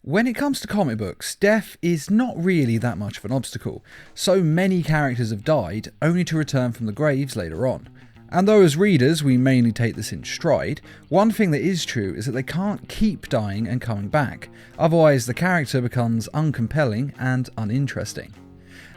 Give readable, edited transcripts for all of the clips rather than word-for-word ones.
When it comes to comic books, death is not really that much of an obstacle. So many characters have died, only to return from the graves later on. And though as readers we mainly take this in stride, one thing that is true is that they can't keep dying and coming back, otherwise the character becomes uncompelling and uninteresting.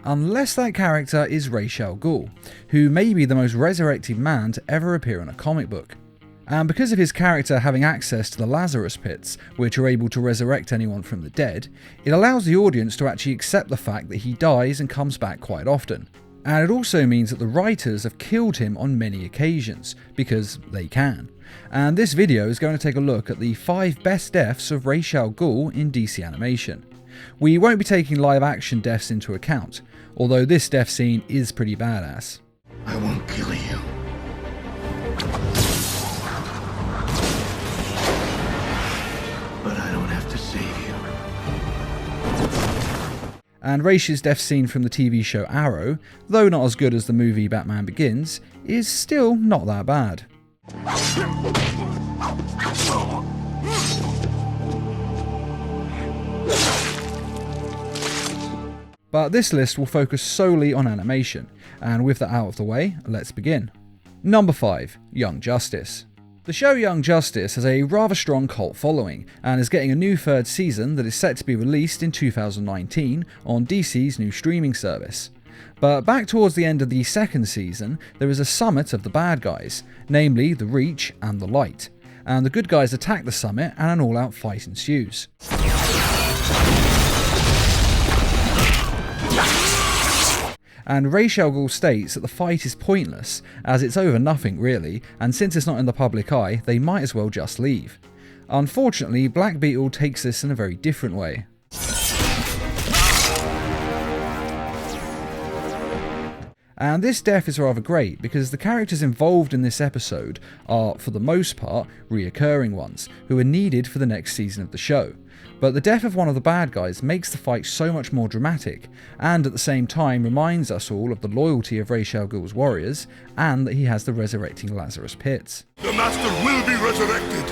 Unless that character is Ra's al Ghul, who may be the most resurrected man to ever appear in a comic book. And because of his character having access to the Lazarus pits, which are able to resurrect anyone from the dead, it allows the audience to actually accept the fact that he dies and comes back quite often. And it also means that the writers have killed him on many occasions, because they can. And this video is going to take a look at the 5 best deaths of Ra's al Ghul in DC animation. We won't be taking live action deaths into account, although this death scene is pretty badass. I won't kill you. But I don't have to save you. And Ra's death scene from the TV show Arrow, though not as good as the movie Batman Begins, is still not that bad. But this list will focus solely on animation, and with that out of the way, let's begin. Number 5. Young Justice. The show Young Justice has a rather strong cult following, and is getting a new 3rd season that is set to be released in 2019 on DC's new streaming service. But back towards the end of the 2nd season, there is a summit of the bad guys, namely the Reach and the Light, and the good guys attack the summit and an all-out fight ensues. And Ra's al Ghul states that the fight is pointless, as it's over nothing really, and since it's not in the public eye, they might as well just leave. Unfortunately, Black Beetle takes this in a very different way. And this death is rather great because the characters involved in this episode are, for the most part, reoccurring ones, who are needed for the next season of the show. But the death of one of the bad guys makes the fight so much more dramatic, and at the same time reminds us all of the loyalty of Ra's al Ghul's warriors, and that he has the resurrecting Lazarus pits. The Master will be resurrected!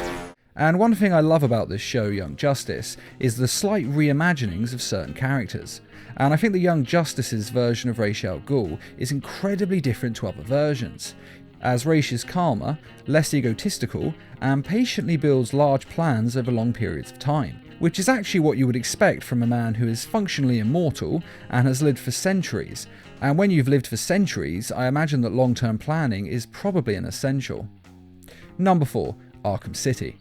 And one thing I love about this show, Young Justice, is the slight reimaginings of certain characters. And I think the Young Justice's version of Ra's al Ghul is incredibly different to other versions, as Ra's is calmer, less egotistical, and patiently builds large plans over long periods of time, which is actually what you would expect from a man who is functionally immortal and has lived for centuries. And when you've lived for centuries, I imagine that long-term planning is probably an essential. Number 4. Arkham City.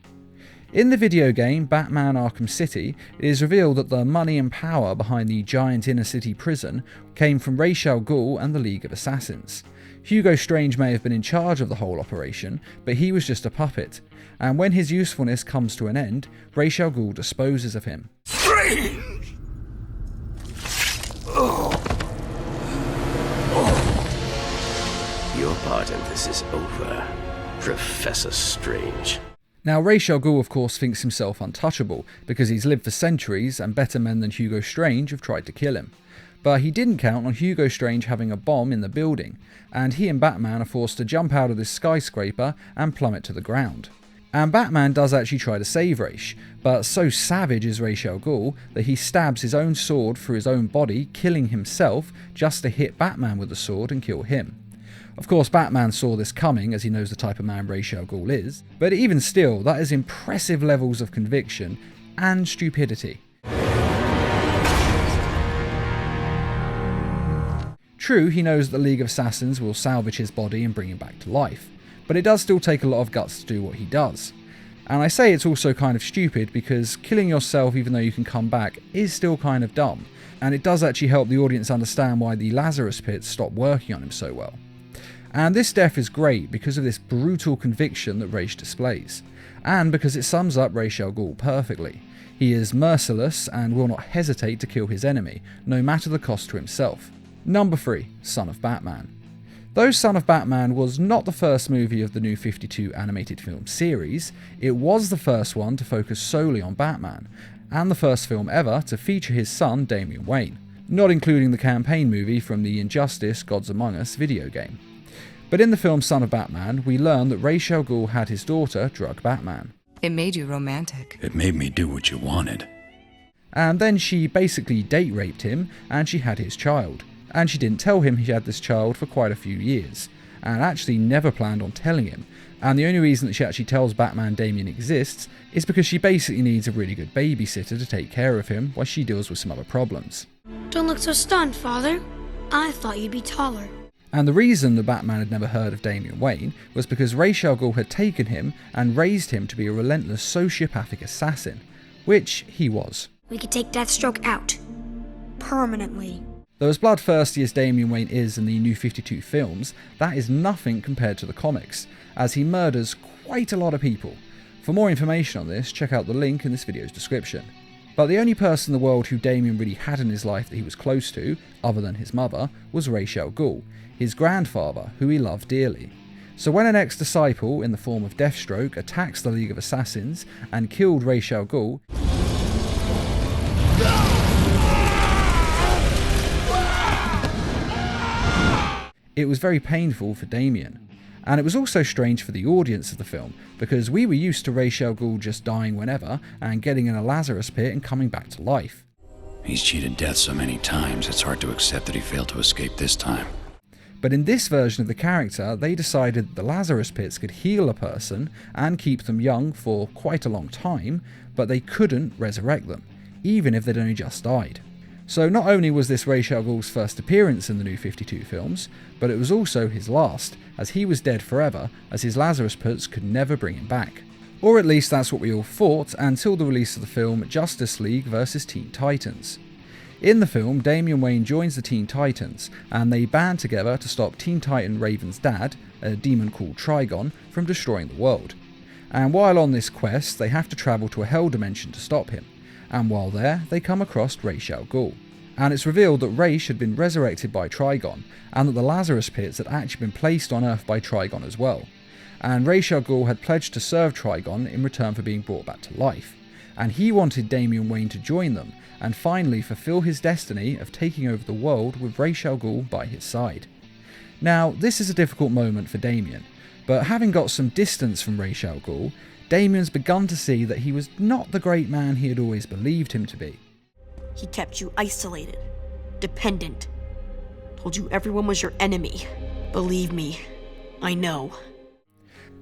In the video game Batman Arkham City, it is revealed that the money and power behind the giant inner city prison came from Ra's al Ghul and the League of Assassins. Hugo Strange may have been in charge of the whole operation, but he was just a puppet, and when his usefulness comes to an end, Ra's al Ghul disposes of him. Strange! Your part in this is over, Professor Strange. Now Ra's al Ghul of course thinks himself untouchable, because he's lived for centuries and better men than Hugo Strange have tried to kill him. But he didn't count on Hugo Strange having a bomb in the building, and he and Batman are forced to jump out of this skyscraper and plummet to the ground. And Batman does actually try to save Ra's, but so savage is Ra's al Ghul that he stabs his own sword through his own body, killing himself just to hit Batman with the sword and kill him. Of course, Batman saw this coming as he knows the type of man Ra's al Ghul is, but even still, that is impressive levels of conviction and stupidity. True, he knows that the League of Assassins will salvage his body and bring him back to life, but it does still take a lot of guts to do what he does. And I say it's also kind of stupid because killing yourself even though you can come back is still kind of dumb, and it does actually help the audience understand why the Lazarus pits stopped working on him so well. And this death is great because of this brutal conviction that Ra's displays, and because it sums up Ra's al Ghul perfectly. He is merciless and will not hesitate to kill his enemy, no matter the cost to himself. Number 3. Son of Batman. Though Son of Batman was not the first movie of the New 52 animated film series, it was the first one to focus solely on Batman, and the first film ever to feature his son Damian Wayne, not including the campaign movie from the Injustice Gods Among Us video game. But in the film Son of Batman, we learn that Ra's al Ghul had his daughter drug Batman. It made you romantic. It made me do what you wanted. And then she basically date raped him and she had his child. And she didn't tell him he had this child for quite a few years, and actually never planned on telling him. And the only reason that she actually tells Batman Damian exists is because she basically needs a really good babysitter to take care of him while she deals with some other problems. Don't look so stunned, Father. I thought you'd be taller. And the reason that Batman had never heard of Damian Wayne was because Ra's al Ghul had taken him and raised him to be a relentless sociopathic assassin, which he was. We could take Deathstroke out. Permanently. Though as bloodthirsty as Damian Wayne is in the New 52 films, that is nothing compared to the comics, as he murders quite a lot of people. For more information on this, check out the link in this video's description. But the only person in the world who Damian really had in his life that he was close to, other than his mother, was Ra's al Ghul, his grandfather, who he loved dearly. So when an ex-disciple in the form of Deathstroke attacks the League of Assassins and killed Ra's al Ghul, it was very painful for Damian. And it was also strange for the audience of the film, because we were used to Ra's al Ghul just dying whenever and getting in a Lazarus pit and coming back to life. He's cheated death so many times, it's hard to accept that he failed to escape this time. But in this version of the character, they decided that the Lazarus pits could heal a person and keep them young for quite a long time, but they couldn't resurrect them, even if they'd only just died. So not only was this Ra's al Ghul's first appearance in the New 52 films, but it was also his last, as he was dead forever, as his Lazarus pits could never bring him back. Or at least that's what we all thought until the release of the film Justice League vs Teen Titans. In the film, Damian Wayne joins the Teen Titans, and they band together to stop Teen Titan Raven's dad, a demon called Trigon, from destroying the world. And while on this quest, they have to travel to a hell dimension to stop him. And while there, they come across Ra's al Ghul. And it's revealed that Ra's had been resurrected by Trigon, and that the Lazarus pits had actually been placed on Earth by Trigon as well. And Ra's al Ghul had pledged to serve Trigon in return for being brought back to life. And he wanted Damian Wayne to join them, and finally fulfill his destiny of taking over the world with Ra's al Ghul by his side. Now, this is a difficult moment for Damian, but having got some distance from Ra's al Ghul, Damian's begun to see that he was not the great man he had always believed him to be. He kept you isolated, dependent, told you everyone was your enemy. Believe me, I know.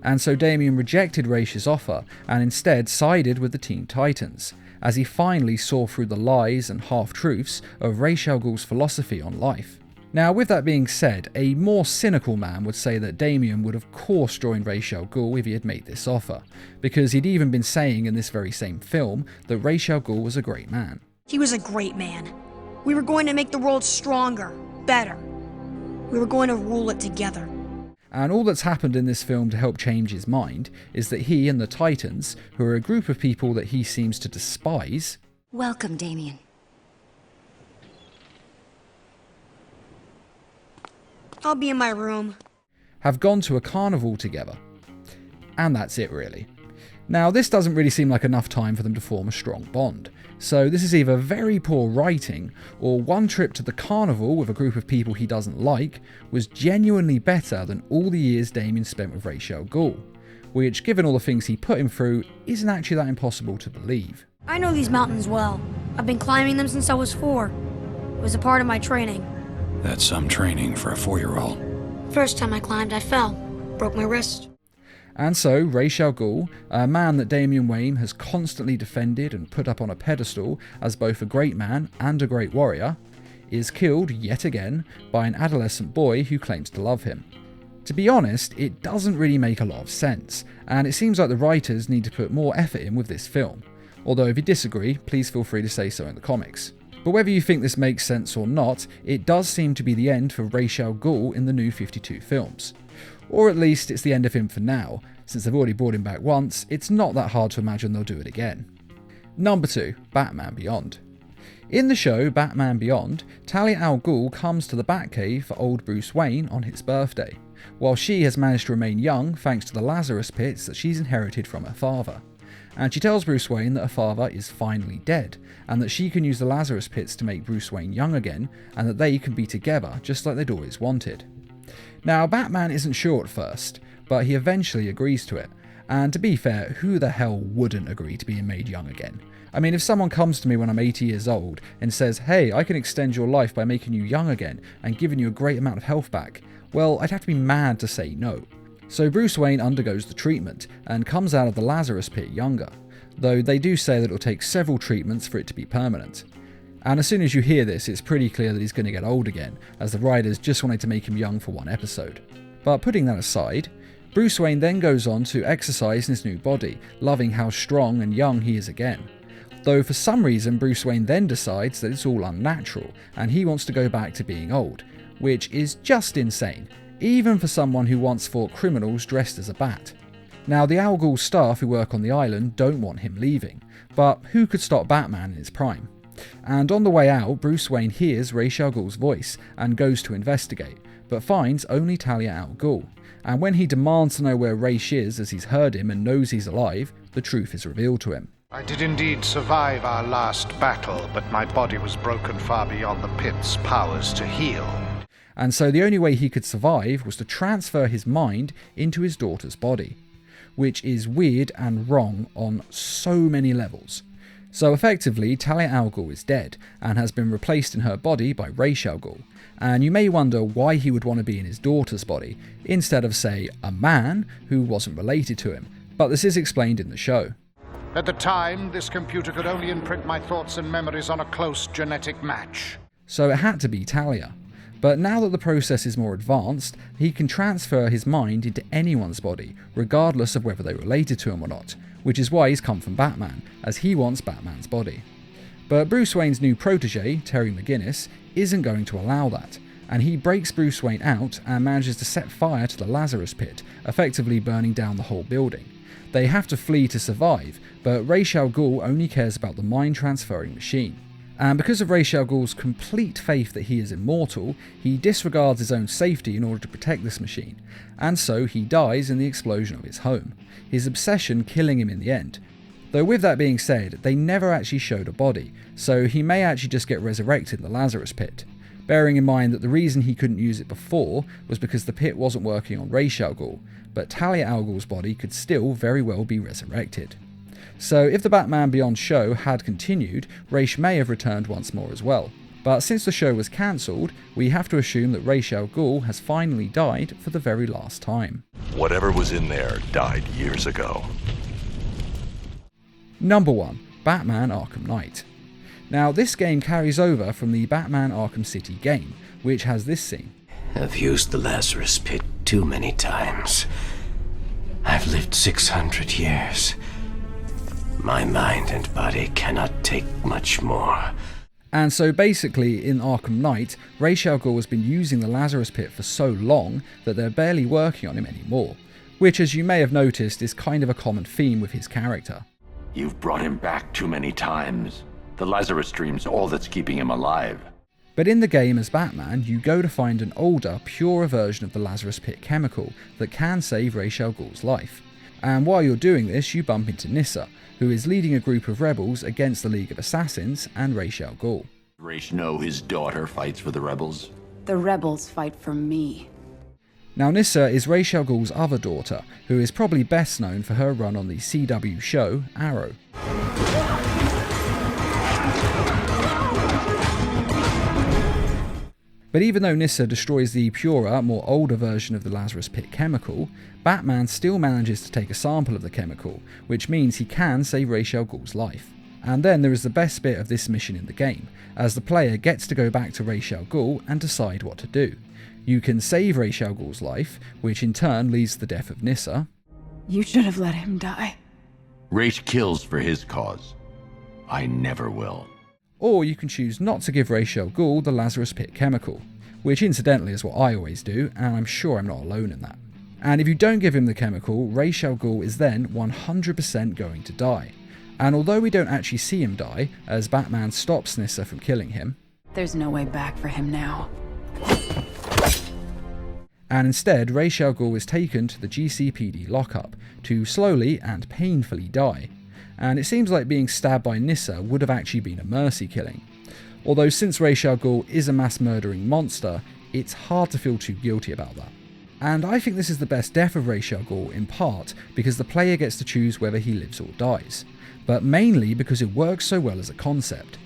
And so Damian rejected Ra's offer and instead sided with the Teen Titans, as he finally saw through the lies and half-truths of Ra's al Ghul's philosophy on life. Now, with that being said, a more cynical man would say that Damian would of course join Ra's al Ghul if he had made this offer, because he'd even been saying in this very same film that Ra's al Ghul was a great man. He was a great man. We were going to make the world stronger, better. We were going to rule it together. And all that's happened in this film to help change his mind is that he and the Titans, who are a group of people that he seems to despise... Welcome, Damian. I'll be in my room. ...have gone to a carnival together. And that's it, really. Now, this doesn't really seem like enough time for them to form a strong bond. So this is either very poor writing, or one trip to the carnival with a group of people he doesn't like was genuinely better than all the years Damian spent with Ra's al Ghul, which, given all the things he put him through, isn't actually that impossible to believe. I know these mountains well. I've been climbing them since I was 4. It was a part of my training. That's some training for a 4-year-old. First time I climbed, I fell. Broke my wrist. And so, Ra's al Ghul, a man that Damian Wayne has constantly defended and put up on a pedestal as both a great man and a great warrior, is killed yet again by an adolescent boy who claims to love him. To be honest, it doesn't really make a lot of sense, and it seems like the writers need to put more effort in with this film. Although if you disagree, please feel free to say so in the comics. But whether you think this makes sense or not, it does seem to be the end for Ra's al Ghul in the New 52 films. Or at least it's the end of him for now. Since they've already brought him back once, it's not that hard to imagine they'll do it again. Number 2, Batman Beyond. In the show Batman Beyond, Talia al Ghul comes to the Batcave for old Bruce Wayne on his birthday, while she has managed to remain young thanks to the Lazarus pits that she's inherited from her father. And she tells Bruce Wayne that her father is finally dead, and that she can use the Lazarus pits to make Bruce Wayne young again, and that they can be together just like they'd always wanted. Now, Batman isn't sure at first, but he eventually agrees to it, and to be fair, who the hell wouldn't agree to being made young again? I mean, if someone comes to me when I'm 80 years old and says, hey, I can extend your life by making you young again and giving you a great amount of health back, well, I'd have to be mad to say no. So Bruce Wayne undergoes the treatment and comes out of the Lazarus pit younger, though they do say that it'll take several treatments for it to be permanent. And as soon as you hear this, it's pretty clear that he's going to get old again, as the writers just wanted to make him young for one episode. But putting that aside, Bruce Wayne then goes on to exercise in his new body, loving how strong and young he is again. Though for some reason Bruce Wayne then decides that it's all unnatural and he wants to go back to being old, which is just insane, even for someone who once fought criminals dressed as a bat. Now the Al Ghul staff who work on the island don't want him leaving, but who could stop Batman in his prime? And on the way out, Bruce Wayne hears Ra's al Ghul's voice and goes to investigate, but finds only Talia al Ghul. And when he demands to know where Ra's is as he's heard him and knows he's alive, the truth is revealed to him. I did indeed survive our last battle, but my body was broken far beyond the pit's powers to heal. And so the only way he could survive was to transfer his mind into his daughter's body, which is weird and wrong on so many levels. So effectively, Talia al Ghul is dead and has been replaced in her body by Ra's al Ghul. And you may wonder why he would want to be in his daughter's body, instead of, say, a man who wasn't related to him, but this is explained in the show. At the time, this computer could only imprint my thoughts and memories on a close genetic match. So it had to be Talia. But now that the process is more advanced, he can transfer his mind into anyone's body, regardless of whether they're related to him or not, which is why he's come from Batman, as he wants Batman's body. But Bruce Wayne's new protege, Terry McGinnis, isn't going to allow that, and he breaks Bruce Wayne out and manages to set fire to the Lazarus pit, effectively burning down the whole building. They have to flee to survive, but Ra's al Ghul only cares about the mind-transferring machine. And because of Ra's al Ghul's complete faith that he is immortal, he disregards his own safety in order to protect this machine, and so he dies in the explosion of his home, his obsession killing him in the end. Though with that being said, they never actually showed a body, so he may actually just get resurrected in the Lazarus pit. Bearing in mind that the reason he couldn't use it before was because the pit wasn't working on Ra's al Ghul, but Talia al Ghul's body could still very well be resurrected. So if the Batman Beyond show had continued, Ra's may have returned once more as well. But since the show was cancelled, we have to assume that Ra's al Ghul has finally died for the very last time. Whatever was in there died years ago. Number 1. Batman Arkham Knight. Now this game carries over from the Batman Arkham City game, which has this scene. I've used the Lazarus pit too many times. I've lived 600 years. My mind and body cannot take much more. And so basically in Arkham Knight, Ra's al Ghul has been using the Lazarus pit for so long that they're barely working on him anymore, which as you may have noticed is kind of a common theme with his character. You've brought him back too many times. The Lazarus dream's all that's keeping him alive. But in the game as Batman, you go to find an older, purer version of the Lazarus pit chemical that can save Ra's al Ghul's life. And while you're doing this, you bump into Nyssa, who is leading a group of rebels against the League of Assassins and Ra's al Ghul. Ra's know his daughter fights for the rebels? The rebels fight for me. Now Nyssa is Ra's al Ghul's other daughter, who is probably best known for her run on the CW show Arrow. But even though Nyssa destroys the purer, more older version of the Lazarus pit chemical, Batman still manages to take a sample of the chemical, which means he can save Ra's al Ghul's life. And then there is the best bit of this mission in the game, as the player gets to go back to Ra's al Ghul and decide what to do. You can save Ra's al Ghul's life, which in turn leads to the death of Nyssa. You should have let him die. Ra's kills for his cause. I never will. Or you can choose not to give Ra's al Ghul the Lazarus pit chemical, which incidentally is what I always do, and I'm sure I'm not alone in that. And if you don't give him the chemical, Ra's al Ghul is then 100% going to die. And although we don't actually see him die, as Batman stops Nyssa from killing him, there's no way back for him now. And instead Ra's al Ghul is taken to the GCPD lockup to slowly and painfully die. And it seems like being stabbed by Nyssa would have actually been a mercy killing. Although since Ra's al Ghul is a mass murdering monster, it's hard to feel too guilty about that. And I think this is the best death of Ra's al Ghul in part because the player gets to choose whether he lives or dies. but mainly because it works so well as a concept.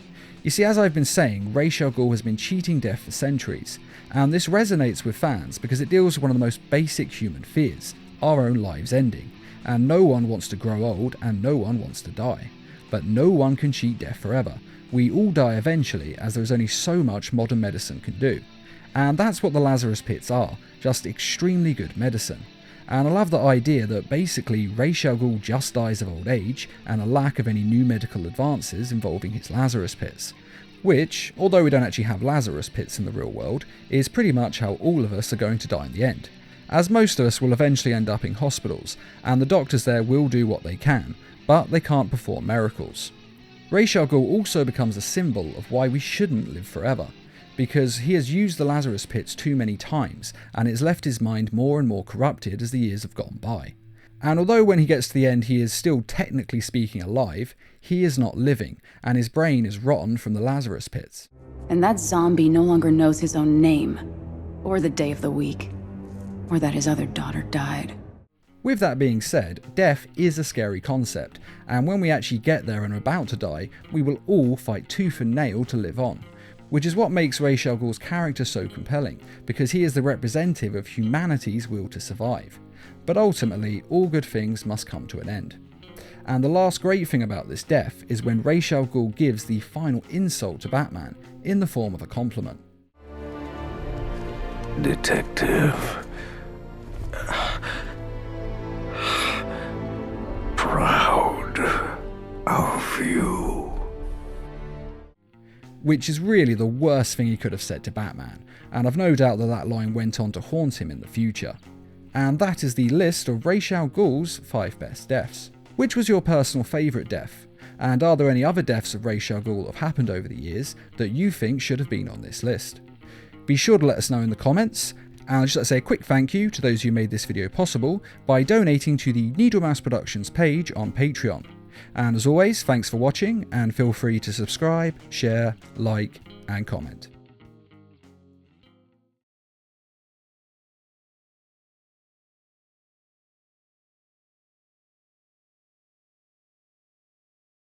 You see, as I've been saying, Ra's al Ghul has been cheating death for centuries, and this resonates with fans because it deals with one of the most basic human fears, our own lives ending, and no one wants to grow old and no one wants to die. But no one can cheat death forever. We all die eventually, as there is only so much modern medicine can do. And that's what the Lazarus Pits are, just extremely good medicine. And I love the idea that basically Ra's al Ghul just dies of old age and a lack of any new medical advances involving his Lazarus Pits. Which, although we don't actually have Lazarus Pits in the real world, is pretty much how all of us are going to die in the end. As most of us will eventually end up in hospitals, and the doctors there will do what they can, but they can't perform miracles. Ra's al Ghul also becomes a symbol of why we shouldn't live forever, because he has used the Lazarus Pits too many times, and it's left his mind more and more corrupted as the years have gone by. And although when he gets to the end he is still technically speaking alive, he is not living, and his brain is rotten from the Lazarus Pits. And that zombie no longer knows his own name, or the day of the week, or that his other daughter died. With that being said, death is a scary concept, and when we actually get there and are about to die, we will all fight tooth and nail to live on. Which is what makes Ra's al Ghul's character so compelling, because he is the representative of humanity's will to survive. But ultimately, all good things must come to an end. And the last great thing about this death is when Ra's al Ghul gives the final insult to Batman in the form of a compliment. Detective. Proud of you. Which is really the worst thing he could have said to Batman, and I've no doubt that that line went on to haunt him in the future. And that is the list of Ra's al Ghul's 5 best deaths. Which was your personal favourite death? And are there any other deaths of Ra's al Ghul that have happened over the years that you think should have been on this list? Be sure to let us know in the comments, and I'd just like to say a quick thank you to those who made this video possible by donating to the Needle Mouse Productions page on Patreon. And as always, thanks for watching, and feel free to subscribe, share, like, and comment.